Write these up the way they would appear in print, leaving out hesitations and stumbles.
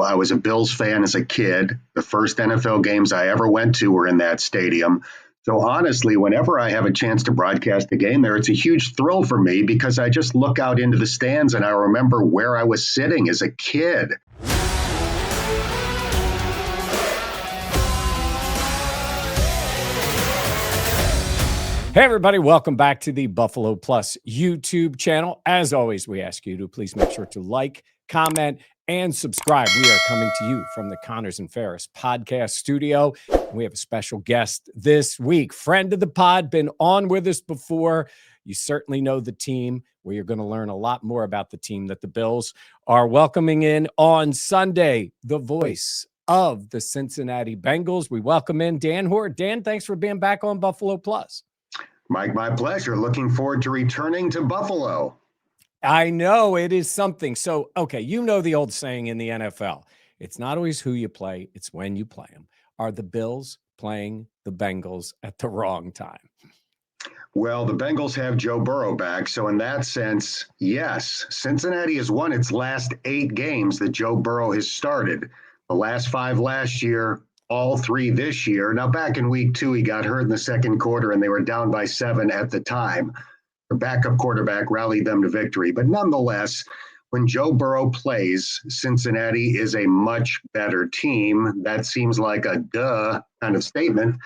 I was a Bills fan as a kid. The first NFL games I ever went to were in that stadium. So honestly, whenever I have a chance to broadcast a game there, it's a huge thrill for me because I just look out into the stands and I remember where I was sitting as a kid. Hey, everybody. Welcome back to the Buffalo Plus YouTube channel. As always, we ask you to please make sure to like, comment, and subscribe. We are coming to you from the Connors and Ferris podcast studio. We have a special guest this week. Friend of the pod, been on with us before. You certainly know the team. We are going to learn a lot more about the team that the Bills are welcoming in on Sunday. The voice of the Cincinnati Bengals. We welcome in Dan Hoard. Dan, thanks for being back on Buffalo Plus. Mike, my pleasure. Looking forward to returning to Buffalo. I know it is something. So, okay, you know the old saying in the NFL, it's not always who you play, it's when you play them. Are the Bills playing the Bengals at the wrong time? Well, the Bengals have Joe Burrow back. So in that sense, yes, Cincinnati has won its last 8 games that Joe Burrow has started. The last 5 last year, all 3 this year. Now, back in week 2, he got hurt in the second quarter and they were down by 7 at the time. The backup quarterback rallied them to victory. But nonetheless, when Joe Burrow plays, Cincinnati is a much better team. That seems like a duh kind of statement,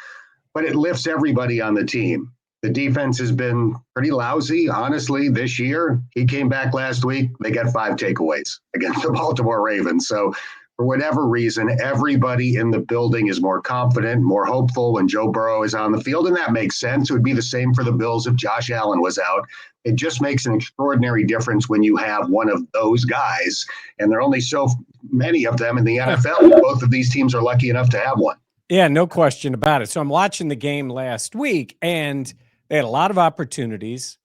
but it lifts everybody on the team. The defense has been pretty lousy, honestly, this year. He came back last week. They got 5 takeaways against the Baltimore Ravens. So for whatever reason, everybody in the building is more confident, more hopeful when Joe Burrow is on the field, and that makes sense. It would be the same for the Bills if Josh Allen was out. It just makes an extraordinary difference when you have one of those guys, and there are only so many of them in the NFL. Both of these teams are lucky enough to have one. Yeah, no question about it. So I'm watching the game last week, and they had a lot of opportunities,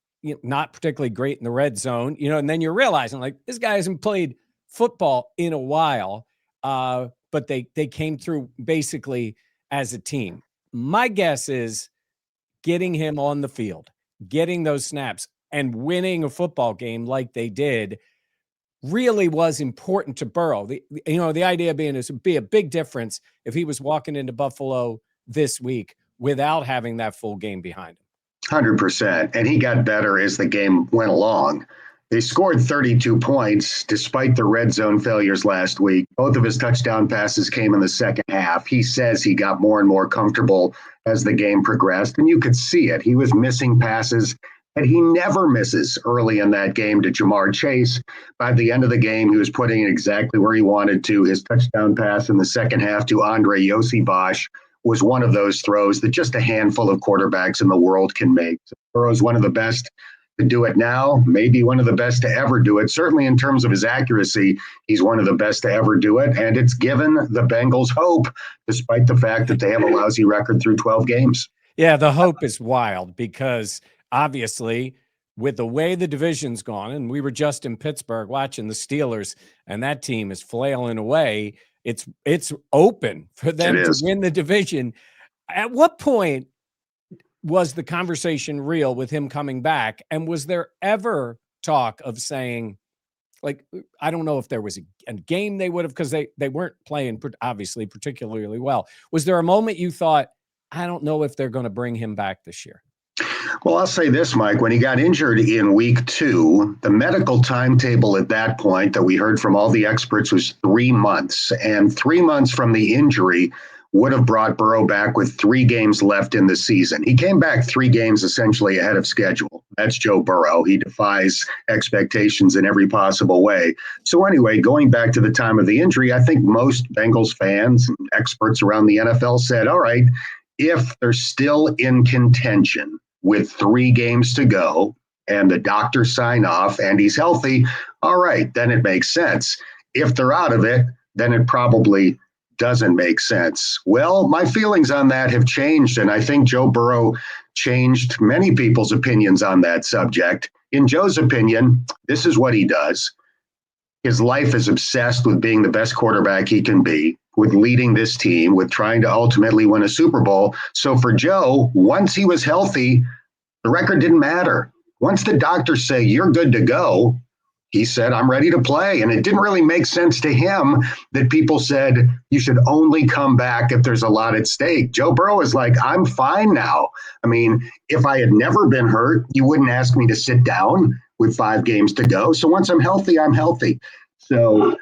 not particularly great in the red zone, and then you're realizing, like, this guy hasn't played football in a while. But they came through basically as a team. My guess is getting him on the field, getting those snaps, and winning a football game like they did really was important to Burrow. The idea being is it'd be a big difference if he was walking into Buffalo this week without having that full game behind him. 100%. And he got better as the game went along. They scored 32 points despite the red zone failures last week. Both of his touchdown passes came in the second half. He says he got more and more comfortable as the game progressed, and you could see it. He was missing passes, and he never misses early in that game to Jamar Chase. By the end of the game, he was putting it exactly where he wanted to. His touchdown pass in the second half to Andre Yossi was one of those throws that just a handful of quarterbacks in the world can make. So Burrow's one of the best to do it now, maybe one of the best to ever do it. Certainly in terms of his accuracy, he's one of the best to ever do it. And it's given the Bengals hope, despite the fact that they have a lousy record through 12 games. Yeah, the hope is wild because obviously with the way the division's gone, and we were just in Pittsburgh watching the Steelers, and that team is flailing away. It's open for them to win the division. At what point was the conversation real with him coming back? And was there ever talk of saying, like, I don't know if there was a game they would have, because they weren't playing, obviously, particularly well. Was there a moment you thought, I don't know if they're going to bring him back this year? Well, I'll say this, Mike. When he got injured in week 2, the medical timetable at that point that we heard from all the experts was 3 months. And 3 months from the injury would have brought Burrow back with 3 games left in the season. He came back 3 games essentially ahead of schedule. That's Joe Burrow. He defies expectations in every possible way. So anyway, going back to the time of the injury, I think most Bengals fans and experts around the NFL said, all right, if they're still in contention with 3 games to go and the doctors sign off and he's healthy, all right, then it makes sense. If they're out of it, then it probably doesn't make sense. Well, my feelings on that have changed, and I think Joe Burrow changed many people's opinions on that subject. In Joe's opinion, this is what he does. His life is obsessed with being the best quarterback he can be, with leading this team, with trying to ultimately win a Super Bowl. So for Joe, once he was healthy, the record didn't matter. Once the doctors say you're good to go, he said, I'm ready to play. And it didn't really make sense to him that people said you should only come back if there's a lot at stake. Joe Burrow is like, I'm fine now. I mean, if I had never been hurt, you wouldn't ask me to sit down with 5 games to go. So once I'm healthy, I'm healthy. So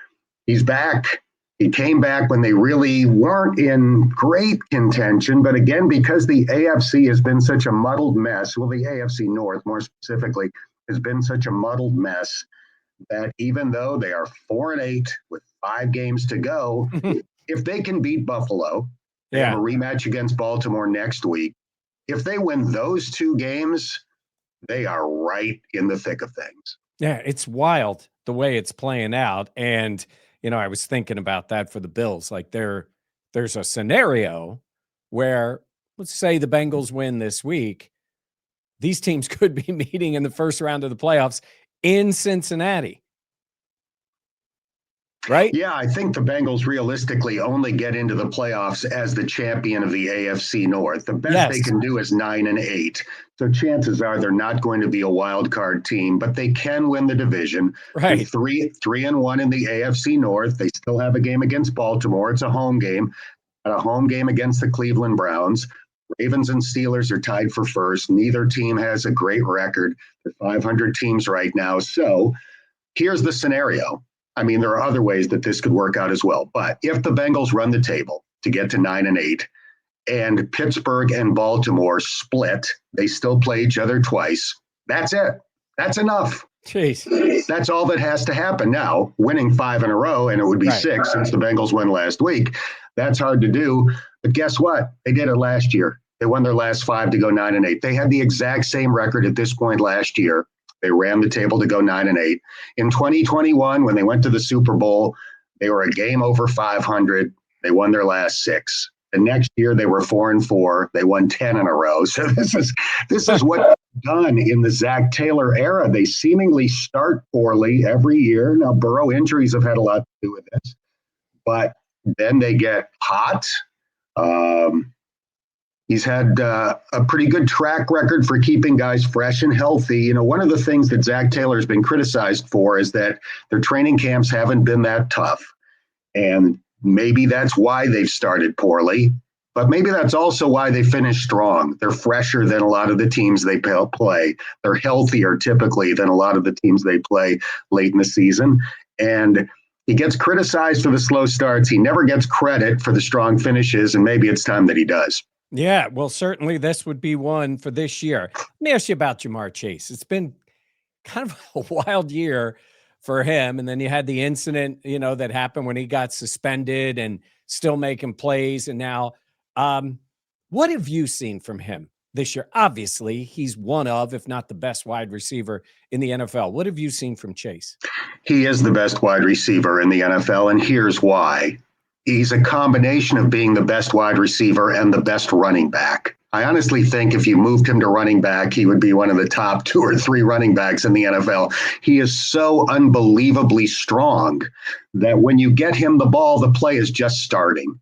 he's back. He came back when they really weren't in great contention. But again, because the AFC has been such a muddled mess, well, the AFC North more specifically has been such a muddled mess that even though they are 4-8 with 5 games to go, if they can beat Buffalo, they have a rematch against Baltimore next week. If they win those 2 games, they are right in the thick of things. Yeah, it's wild the way it's playing out. And, I was thinking about that for the Bills. Like there's a scenario where, let's say the Bengals win this week. These teams could be meeting in the first round of the playoffs in Cincinnati. Right? Yeah, I think the Bengals realistically only get into the playoffs as the champion of the AFC North. The best they can do is 9-8. So chances are they're not going to be a wild card team, but they can win the division. Right. 3-1 in the AFC North. They still have a game against Baltimore. It's a home game. A home game against the Cleveland Browns. Ravens and Steelers are tied for first. Neither team has a great record. They're 500 teams right now. So here's the scenario. I mean, there are other ways that this could work out as well. But if the Bengals run the table to get to 9-8 and Pittsburgh and Baltimore split, they still play each other twice. That's it. That's enough. Jeez. That's all that has to happen now. Winning 5 in a row, and it would be 6 since the Bengals won last week. That's hard to do. But guess what? They did it last year. They won their last 5 to go 9-8. They had the exact same record at this point last year. They ran the table to go 9-8. In 2021, when they went to the Super Bowl, they were a game over 500. They won their last 6. The next year, they were 4-4. They won 10 in a row. So this is what they've done in the Zach Taylor era. They seemingly start poorly every year. Now, Burrow injuries have had a lot to do with this, but then they get hot. He's had a pretty good track record for keeping guys fresh and healthy. One of the things that Zach Taylor's been criticized for is that their training camps haven't been that tough. And maybe that's why they've started poorly, but maybe that's also why they finished strong. They're fresher than a lot of the teams they play. They're healthier typically than a lot of the teams they play late in the season. And he gets criticized for the slow starts. He never gets credit for the strong finishes, and maybe it's time that he does. Yeah, well, certainly this would be one for this year. Let me ask you about Jamar Chase. It's been kind of a wild year for him. And then you had the incident, that happened when he got suspended and still making plays. And now, what have you seen from him this year? Obviously, he's one of, if not the best wide receiver in the NFL. What have you seen from Chase? He is the best wide receiver in the NFL, and here's why. He's a combination of being the best wide receiver and the best running back. I honestly think if you moved him to running back, he would be one of the top 2 or 3 running backs in the NFL. He is so unbelievably strong that when you get him the ball, the play is just starting.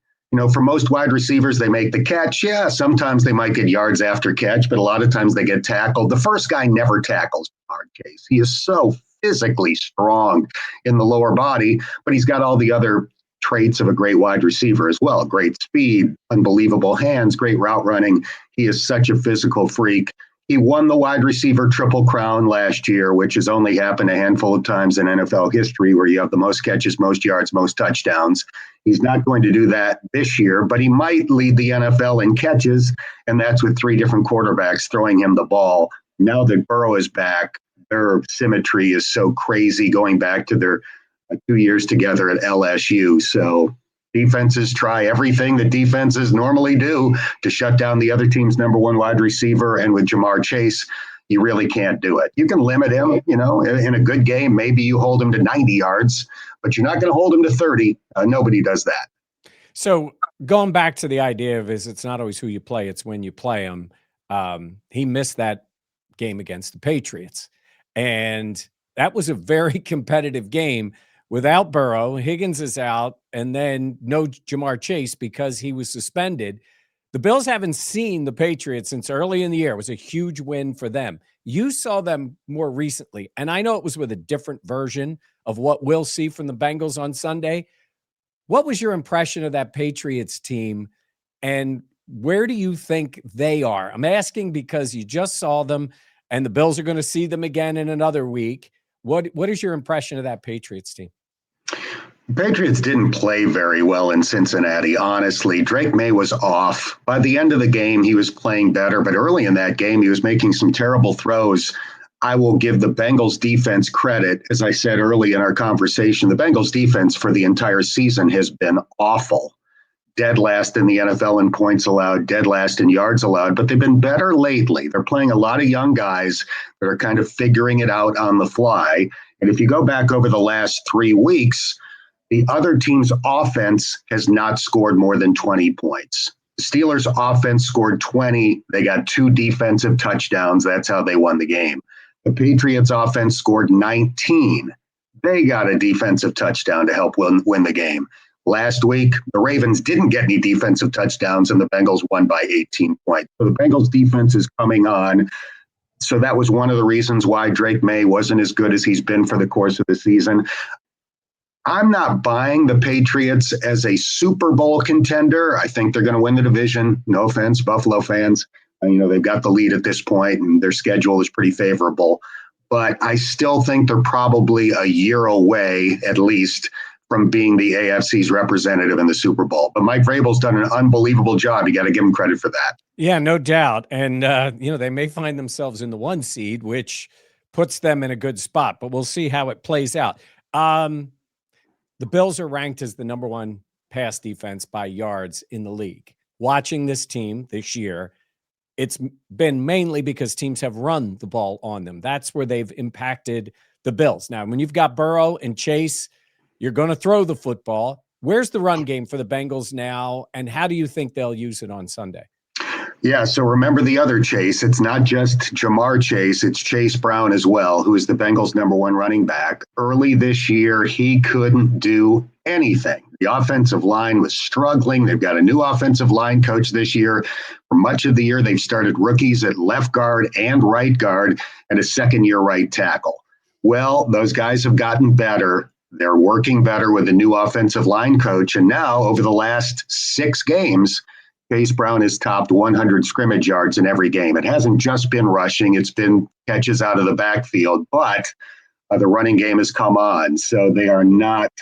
For most wide receivers, they make the catch. Yeah, sometimes they might get yards after catch, but a lot of times they get tackled. The first guy never tackles Jamar Chase. He is so physically strong in the lower body, but he's got all the other traits of a great wide receiver as well. Great speed, unbelievable hands, great route running. He is such a physical freak. He won the wide receiver triple crown last year, which has only happened a handful of times in NFL history, where you have the most catches, most yards, most touchdowns. He's not going to do that this year, but he might lead the NFL in catches, and that's with 3 different quarterbacks throwing him the ball. Now that Burrow is back, their symmetry is so crazy, going back to their 2 years together at LSU. So defenses try everything that defenses normally do to shut down the other team's number 1 wide receiver. And with Jamar Chase, you really can't do it. You can limit him, in a good game. Maybe you hold him to 90 yards, but you're not going to hold him to 30. Nobody does that. So going back to the idea of it's not always who you play, it's when you play him. He missed that game against the Patriots. And that was a very competitive game. Without Burrow, Higgins is out, and then no Jamar Chase because he was suspended. The Bills haven't seen the Patriots since early in the year. It was a huge win for them. You saw them more recently, and I know it was with a different version of what we'll see from the Bengals on Sunday. What was your impression of that Patriots team, and where do you think they are? I'm asking because you just saw them, and the Bills are going to see them again in another week. What is your impression of that Patriots team? Patriots didn't play very well in Cincinnati, honestly. Drake May was off. By the end of the game, he was playing better, but early in that game, he was making some terrible throws. I will give the Bengals defense credit. As I said early in our conversation, the Bengals defense for the entire season has been awful. Dead last in the NFL in points allowed, dead last in yards allowed, but they've been better lately. They're playing a lot of young guys that are kind of figuring it out on the fly. And if you go back over the last 3 weeks, the other team's offense has not scored more than 20 points. The Steelers' offense scored 20. They got 2 defensive touchdowns. That's how they won the game. The Patriots' offense scored 19. They got a defensive touchdown to help win the game. Last week, the Ravens didn't get any defensive touchdowns, and the Bengals won by 18 points. So the Bengals' defense is coming on. So that was one of the reasons why Drake May wasn't as good as he's been for the course of the season. I'm not buying the Patriots as a Super Bowl contender. I think they're going to win the division. No offense, Buffalo fans. They've got the lead at this point, and their schedule is pretty favorable. But I still think they're probably a year away, at least, from being the AFC's representative in the Super Bowl. But Mike Vrabel's done an unbelievable job. You got to give him credit for that. Yeah, no doubt. And, they may find themselves in the 1 seed, which puts them in a good spot. But we'll see how it plays out. The Bills are ranked as the number 1 pass defense by yards in the league. Watching this team this year, it's been mainly because teams have run the ball on them. That's where they've impacted the Bills. Now, when you've got Burrow and Chase, you're going to throw the football. Where's the run game for the Bengals now, and how do you think they'll use it on Sunday? Yeah, so remember the other Chase. It's not just Jamar Chase, it's Chase Brown as well, who is the Bengals' number 1 running back. Early this year, he couldn't do anything. The offensive line was struggling. They've got a new offensive line coach this year. For much of the year, they've started rookies at left guard and right guard and a second-year right tackle. Well, those guys have gotten better. They're working better with the new offensive line coach. And now, over the last 6 games, Chase Brown has topped 100 scrimmage yards in every game. It hasn't just been rushing. It's been catches out of the backfield, but the running game has come on. So they are not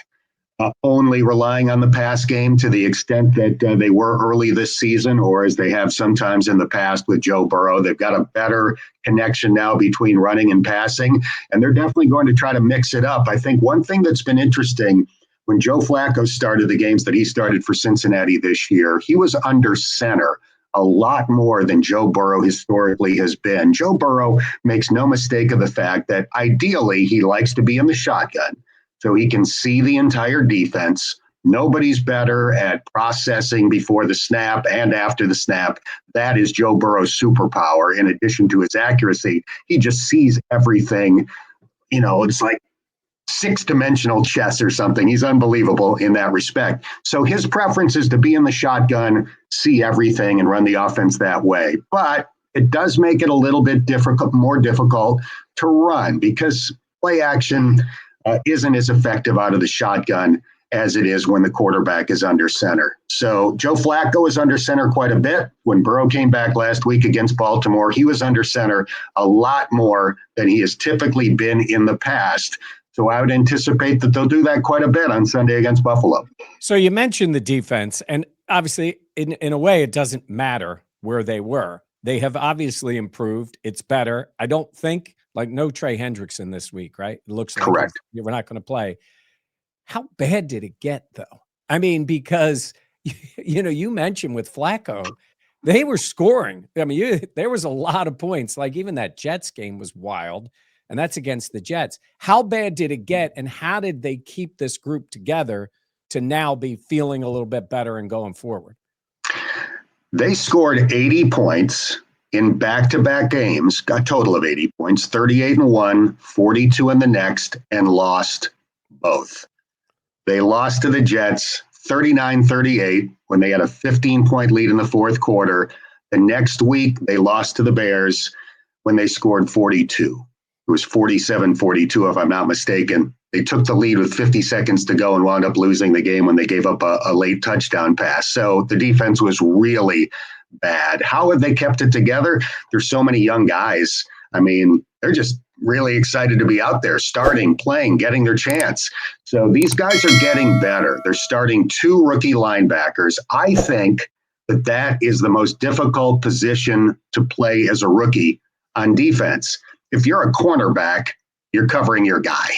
only relying on the pass game to the extent that they were early this season, or as they have sometimes in the past with Joe Burrow. They've got a better connection now between running and passing, and they're definitely going to try to mix it up. I think one thing that's been interesting, when Joe Flacco started the games that he started for Cincinnati this year, he was under center a lot more than Joe Burrow historically has been. Joe Burrow makes no mistake of the fact that ideally he likes to be in the shotgun so he can see the entire defense. Nobody's better at processing before the snap and after the snap. That is Joe Burrow's superpower. In addition to his accuracy, he just sees everything. It's like 6-dimensional chess or something. He's unbelievable in that respect. So his preference is to be in the shotgun, see everything, and run the offense that way. But it does make it a little bit more difficult to run because play action isn't as effective out of the shotgun as it is when the quarterback is under center. So Joe Flacco is under center quite a bit. When Burrow came back last week against Baltimore, he was under center a lot more than he has typically been in the past. So I would anticipate that they'll do that quite a bit on Sunday against Buffalo. So you mentioned the defense, and obviously, in a way, it doesn't matter where they were. They have obviously improved. It's better. I don't think, no Trey Hendrickson this week, right? It looks like correct. We're not going to play. How bad did it get, though? I mean, because, you mentioned with Flacco, they were scoring. I mean, there was a lot of points. Even that Jets game was wild. And that's against the Jets. How bad did it get, and how did they keep this group together to now be feeling a little bit better and going forward? They scored 80 points in back-to-back games, got a total of 80 points, 38 in one, 42 in the next, and lost both. They lost to the Jets 39-38 when they had a 15-point lead in the fourth quarter. The next week, they lost to the Bears when they scored 42. It was 47-42, if I'm not mistaken. They took the lead with 50 seconds to go and wound up losing the game when they gave up a late touchdown pass. So the defense was really bad. How have they kept it together? There's so many young guys. I mean, they're just really excited to be out there, starting, playing, getting their chance. So these guys are getting better. They're starting 2 rookie linebackers. I think that is the most difficult position to play as a rookie on defense. If you're a cornerback, you're covering your guy.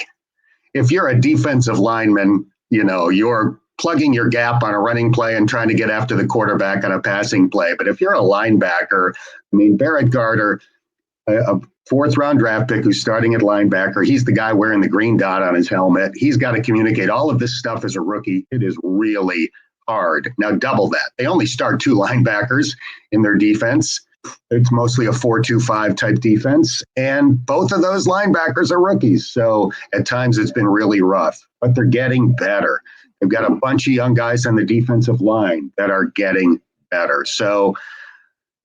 If you're a defensive lineman, you're plugging your gap on a running play and trying to get after the quarterback on a passing play. But if you're a linebacker, Barrett Garter, a 4th-round draft pick who's starting at linebacker, he's the guy wearing the green dot on his helmet. He's got to communicate all of this stuff as a rookie. It is really hard. Now, double that. They only start 2 linebackers in their defense. It's mostly a 4-2-5 type defense, and both of those linebackers are rookies. So at times it's been really rough, but they're getting better. They've got a bunch of young guys on the defensive line that are getting better. So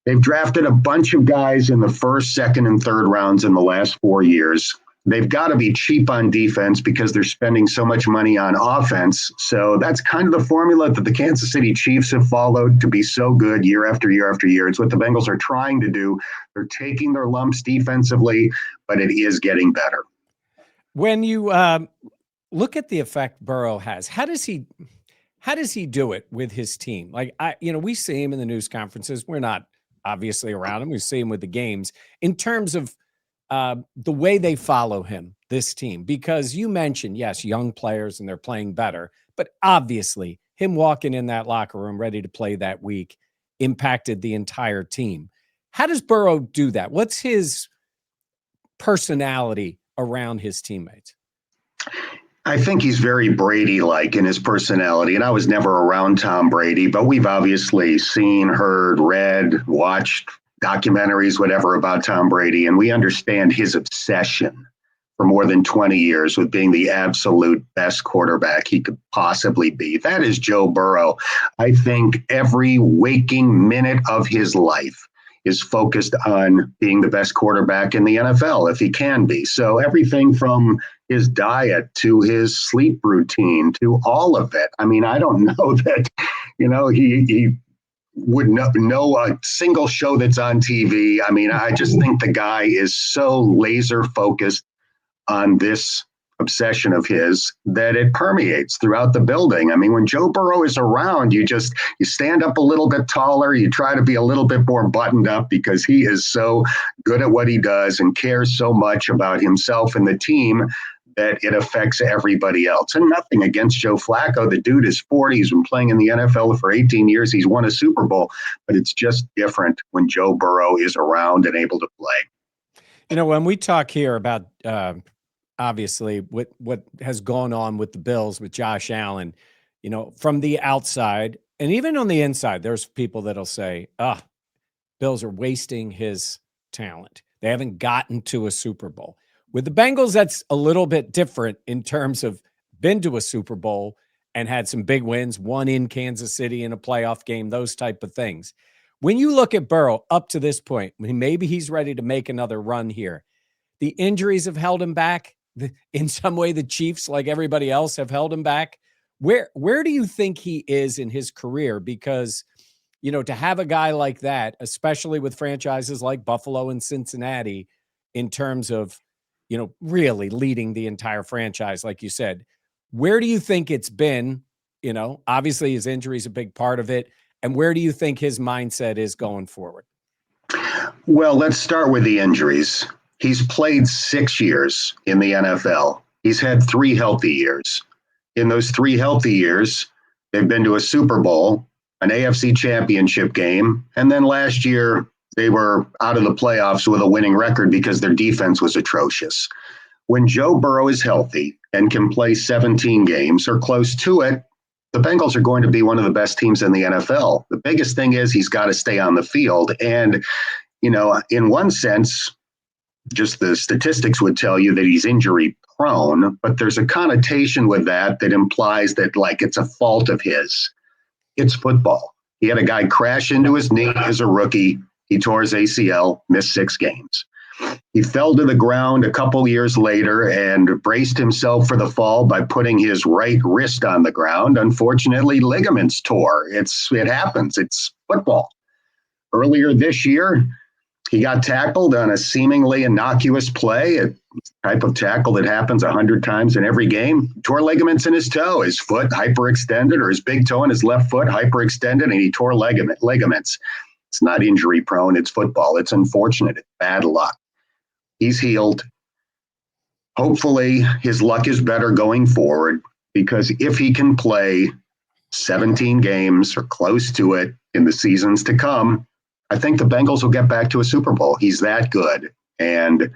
they've drafted a bunch of guys in the 1st, 2nd, and 3rd rounds in the last 4 years. They've got to be cheap on defense because they're spending so much money on offense. So that's kind of the formula that the Kansas City Chiefs have followed to be so good year after year after year. It's what the Bengals are trying to do. They're taking their lumps defensively, but it is getting better. When you look at the effect Burrow has, how does he do it with his team? Like, we see him in the news conferences. We're not obviously around him. We see him with the games in terms of the way they follow him, this team, because you mentioned, yes, young players and they're playing better, but obviously him walking in that locker room ready to play that week impacted the entire team. How does Burrow do that? What's his personality around his teammates? I think he's very Brady-like in his personality, and I was never around Tom Brady, but we've obviously seen, heard, read, watched documentaries, whatever, about Tom Brady, and we understand his obsession for more than 20 years with being the absolute best quarterback he could possibly be. That is Joe Burrow. I think every waking minute of his life is focused on being the best quarterback in the NFL, if he can be. So everything from his diet to his sleep routine to all of it. I don't know that, he would know a single show that's on TV. I just think the guy is so laser focused on this obsession of his that it permeates throughout the building. When Joe Burrow is around, you stand up a little bit taller, you try to be a little bit more buttoned up because he is so good at what he does and cares so much about himself and the team that it affects everybody else. And nothing against Joe Flacco. The dude is 40. He's been playing in the NFL for 18 years. He's won a Super Bowl, but it's just different when Joe Burrow is around and able to play. When we talk here about obviously what has gone on with the Bills, with Josh Allen, from the outside and even on the inside, there's people that'll say, Bills are wasting his talent. They haven't gotten to a Super Bowl. With the Bengals, that's a little bit different in terms of been to a Super Bowl and had some big wins, one in Kansas City in a playoff game, those type of things. When you look at Burrow up to this point, maybe he's ready to make another run here. The injuries have held him back. In some way, the Chiefs, like everybody else, have held him back. Where do you think he is in his career? Because, to have a guy like that, especially with franchises like Buffalo and Cincinnati, in terms of, really leading the entire franchise, like you said, where do you think it's been? Obviously his injury is a big part of it. And where do you think his mindset is going forward? Well, let's start with the injuries. He's played 6 years in the NFL. He's had 3 healthy years. In those 3 healthy years, they've been to a Super Bowl, an AFC championship game, and then last year they were out of the playoffs with a winning record because their defense was atrocious. When Joe Burrow is healthy and can play 17 games or close to it, the Bengals are going to be one of the best teams in the NFL. The biggest thing is he's got to stay on the field. And, in one sense, just the statistics would tell you that he's injury prone, but there's a connotation with that implies that it's a fault of his. It's football. He had a guy crash into his knee as a rookie. He tore his ACL, missed 6 games. He fell to the ground a couple years later and braced himself for the fall by putting his right wrist on the ground. Unfortunately, ligaments tore. It happens. It's football. Earlier this year, he got tackled on a seemingly innocuous play, a type of tackle that happens 100 times in every game. Tore ligaments in his toe, his foot hyperextended, or his big toe in his left foot hyperextended, and he tore ligaments. It's not injury prone. It's football. It's unfortunate. It's bad luck. He's healed. Hopefully, his luck is better going forward, because if he can play 17 games or close to it in the seasons to come, I think the Bengals will get back to a Super Bowl. He's that good. And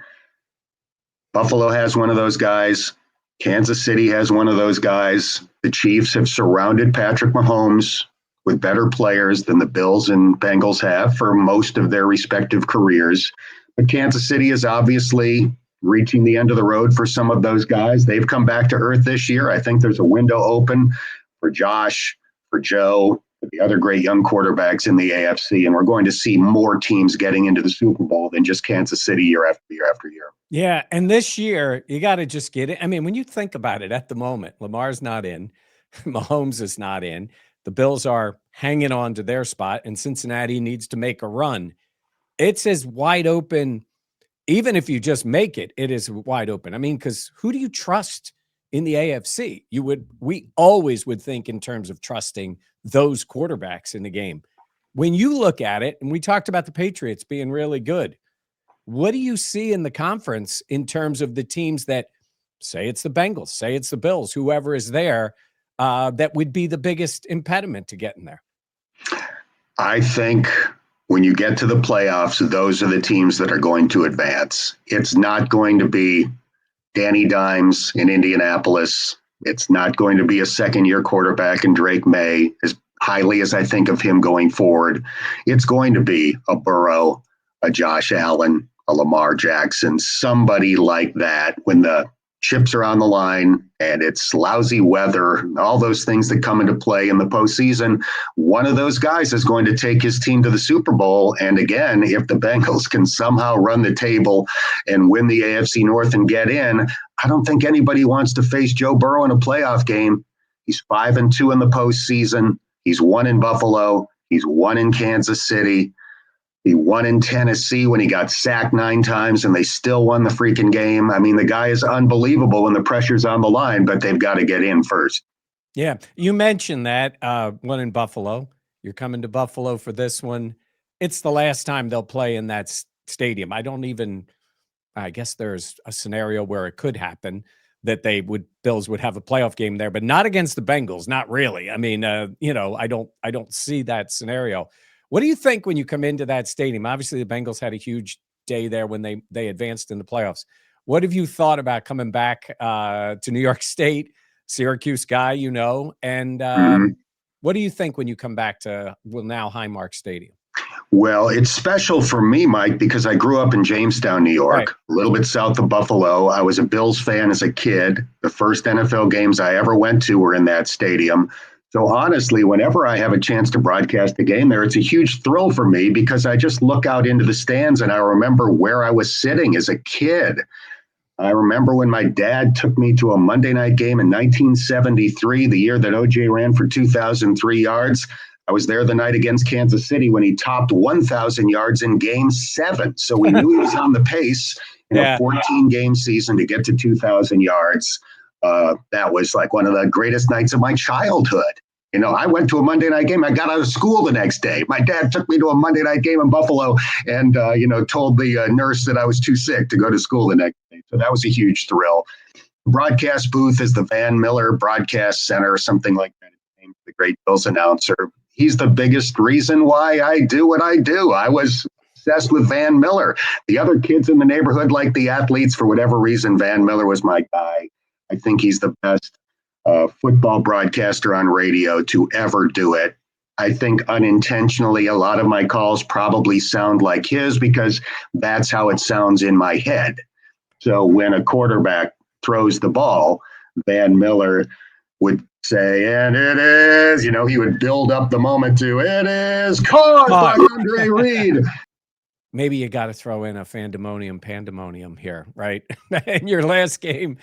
Buffalo has one of those guys. Kansas City has one of those guys. The Chiefs have surrounded Patrick Mahomes with better players than the Bills and Bengals have for most of their respective careers. But Kansas City is obviously reaching the end of the road for some of those guys. They've come back to earth this year. I think there's a window open for Josh, for Joe, for the other great young quarterbacks in the AFC. And we're going to see more teams getting into the Super Bowl than just Kansas City year after year after year. Yeah. And this year, you got to just get it. I mean, when you think about it at the moment, Lamar's not in, Mahomes is not in. The Bills are hanging on to their spot, and Cincinnati needs to make a run. It's as wide open, even if you just make it, it is wide open. I mean, because who do you trust in the AFC? We always would think in terms of trusting those quarterbacks in the game. When you look at it, and we talked about the Patriots being really good, what do you see in the conference in terms of the teams that, say it's the Bengals, say it's the Bills, whoever is there, that would be the biggest impediment to getting there? I think when you get to the playoffs, those are the teams that are going to advance. It's not going to be Danny Dimes in Indianapolis. It's not going to be a second-year quarterback in Drake May, as highly as I think of him going forward. It's going to be a Burrow, a Josh Allen, a Lamar Jackson, somebody like that when the chips are on the line and it's lousy weather, all those things that come into play in the postseason. One of those guys is going to take his team to the Super Bowl. And again, if the Bengals can somehow run the table and win the AFC North and get in, I don't think anybody wants to face Joe Burrow in a playoff game. He's 5-2 in the postseason. He's won in Buffalo. He's won in Kansas City. He won in Tennessee when he got sacked 9 times and they still won the freaking game. I mean, the guy is unbelievable when the pressure's on the line, but they've got to get in first. Yeah. You mentioned that one in Buffalo. You're coming to Buffalo for this one. It's the last time they'll play in that stadium. I guess there's a scenario where it could happen that Bills would have a playoff game there, but not against the Bengals. Not really. I mean, I don't see that scenario. What do you think when you come into that stadium? Obviously, the Bengals had a huge day there when they advanced in the playoffs. What have you thought about coming back to New York State, Syracuse guy, and what do you think when you come back to, now Highmark Stadium? Well, it's special for me, Mike, because I grew up in Jamestown, New York, right, a little bit south of Buffalo. I was a Bills fan as a kid. The first NFL games I ever went to were in that stadium. So honestly, whenever I have a chance to broadcast a game there, it's a huge thrill for me because I just look out into the stands and I remember where I was sitting as a kid. I remember when my dad took me to a Monday night game in 1973, the year that OJ ran for 2,003 yards. I was there the night against Kansas City when he topped 1,000 yards in Game 7. So we knew he was on the pace in a 14-game season to get to 2,000 yards. That was like one of the greatest nights of my childhood. I went to a Monday night game. I got out of school the next day. My dad took me to a Monday night game in Buffalo and, told the nurse that I was too sick to go to school the next day. So that was a huge thrill. Broadcast booth is the Van Miller Broadcast Center or something like that. It's named the great Bills announcer. He's the biggest reason why I do what I do. I was obsessed with Van Miller. The other kids in the neighborhood like the athletes. For whatever reason, Van Miller was my guy. I think he's the best football broadcaster on radio to ever do it. I think unintentionally, a lot of my calls probably sound like his because that's how it sounds in my head. So when a quarterback throws the ball, Van Miller would say, and it is, he would build up the moment to, it is caught by Andre Reed. maybe you got to throw in a pandemonium here, right? In your last game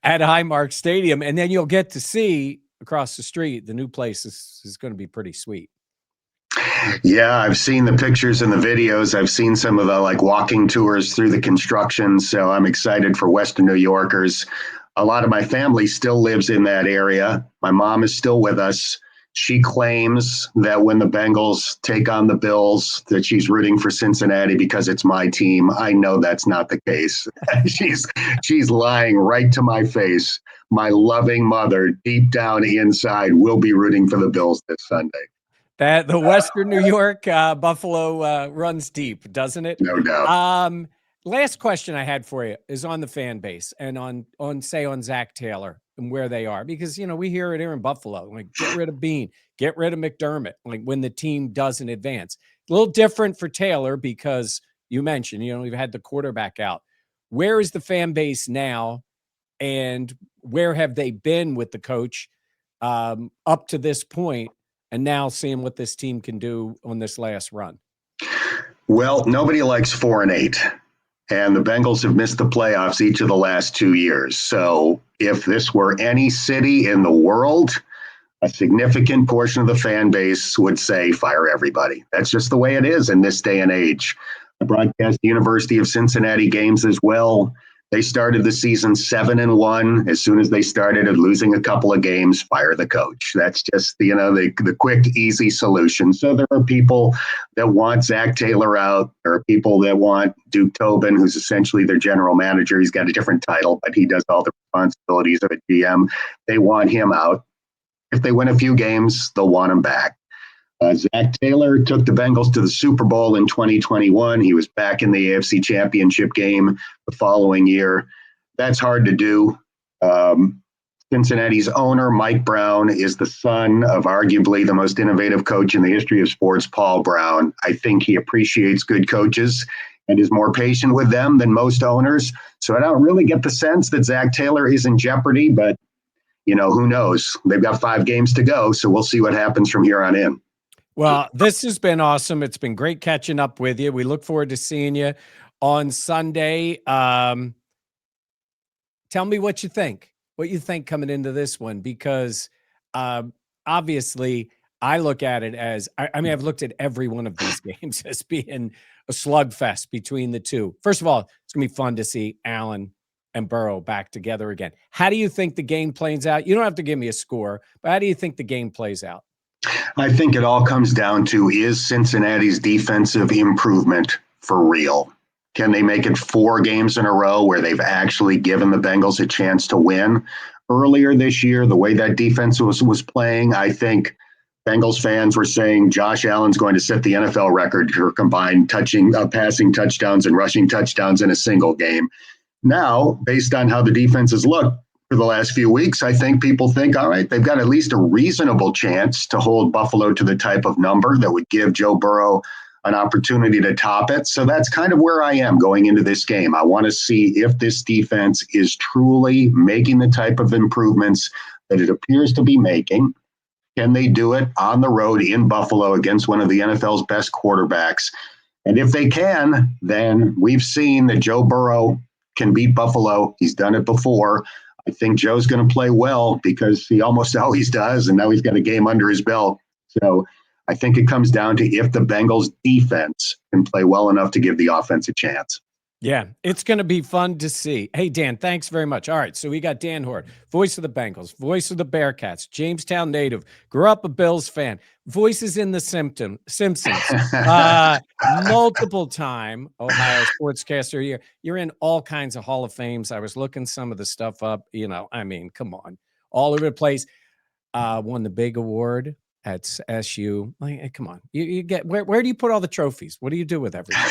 at Highmark Stadium, and then you'll get to see across the street. The new place is going to be pretty sweet. Yeah, I've seen the pictures and the videos. I've seen some of the like walking tours through the construction. So I'm excited for Western New Yorkers. A lot of my family still lives in that area. My mom is still with us. She claims that when the Bengals take on the Bills, that she's rooting for Cincinnati because it's my team. I know that's not the case. she's lying right to my face. My loving mother, deep down inside, will be rooting for the Bills this Sunday. That the Western New York Buffalo runs deep, doesn't it? No doubt. Last question I had for you is on the fan base and on Zach Taylor and where they are, because we hear it here in Buffalo, like get rid of Bean, get rid of McDermott, like when the team doesn't advance. A little different for Taylor because you mentioned we've had the quarterback out. Where is the fan base now, and where have they been with the coach up to this point? And now seeing what this team can do on this last run. Well, nobody likes 4-8, and the Bengals have missed the playoffs each of the last 2 years. So if this were any city in the world, a significant portion of the fan base would say fire everybody. That's just the way it is in this day and age. I broadcast the University of Cincinnati games as well. They started the season 7-1. As soon as they started losing a couple of games, fire the coach. That's just the quick, easy solution. So there are people that want Zach Taylor out. There are people that want Duke Tobin, who's essentially their general manager. He's got a different title, but he does all the responsibilities of a GM. They want him out. If they win a few games, they'll want him back. Zach Taylor took the Bengals to the Super Bowl in 2021. He was back in the AFC Championship game the following year. That's hard to do. Cincinnati's owner, Mike Brown, is the son of arguably the most innovative coach in the history of sports, Paul Brown. I think he appreciates good coaches and is more patient with them than most owners. So I don't really get the sense that Zach Taylor is in jeopardy, but who knows? They've got 5 games to go, so we'll see what happens from here on in. Well, this has been awesome. It's been great catching up with you. We look forward to seeing you on Sunday. Tell me what you think coming into this one, because obviously I look at it as, I've looked at every one of these games as being a slugfest between the two. First of all, it's going to be fun to see Allen and Burrow back together again. How do you think the game plays out? You don't have to give me a score, but how do you think the game plays out? I think it all comes down to, is Cincinnati's defensive improvement for real? Can they make it 4 games in a row where they've actually given the Bengals a chance to win? Earlier this year, the way that defense was playing, I think Bengals fans were saying Josh Allen's going to set the NFL record for combined passing touchdowns and rushing touchdowns in a single game. Now, based on how the defenses look for the last few weeks, I think people think, all right, they've got at least a reasonable chance to hold Buffalo to the type of number that would give Joe Burrow an opportunity to top it. So that's kind of where I am going into this game. I want to see if this defense is truly making the type of improvements that it appears to be making. Can they do it on the road in Buffalo against one of the NFL's best quarterbacks? And if they can, then we've seen that Joe Burrow can beat Buffalo. He's done it before. I think Joe's going to play well because he almost always does, and now he's got a game under his belt. So I think it comes down to if the Bengals defense can play well enough to give the offense a chance. Yeah, it's going to be fun to see. Hey, Dan, thanks very much. All right, so we got Dan Hoard, voice of the Bengals, voice of the Bearcats, Jamestown native, grew up a Bills fan, voices in the Simpsons, multiple-time Ohio sportscaster here. You're in all kinds of Hall of Fames. I was looking some of the stuff up. Come on, all over the place. Won the big award at SU. Like, come on, you get where do you put all the trophies? What do you do with everything?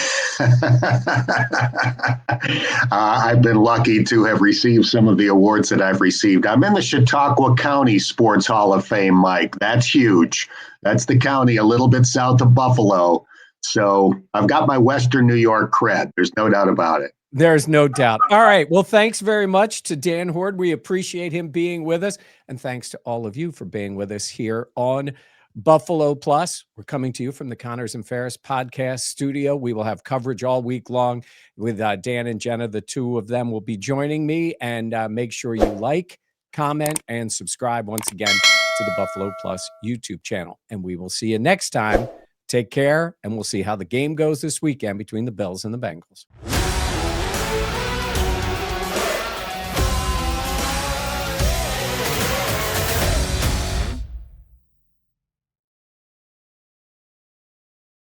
I've been lucky to have received some of the awards that I've received. I'm in the Chautauqua County Sports Hall of Fame, Mike. That's huge. That's the county a little bit south of Buffalo. So I've got my Western New York cred. There's no doubt about it. There's no doubt. All right. Well, thanks very much to Dan Hoard. We appreciate him being with us. And thanks to all of you for being with us here on Buffalo Plus, we're coming to you from the Connors and Ferris podcast studio. We will have coverage all week long with Dan and Jenna. The two of them will be joining me. And make sure you like, comment, and subscribe once again to the Buffalo Plus YouTube channel. And we will see you next time. Take care, and we'll see how the game goes this weekend between the Bills and the Bengals.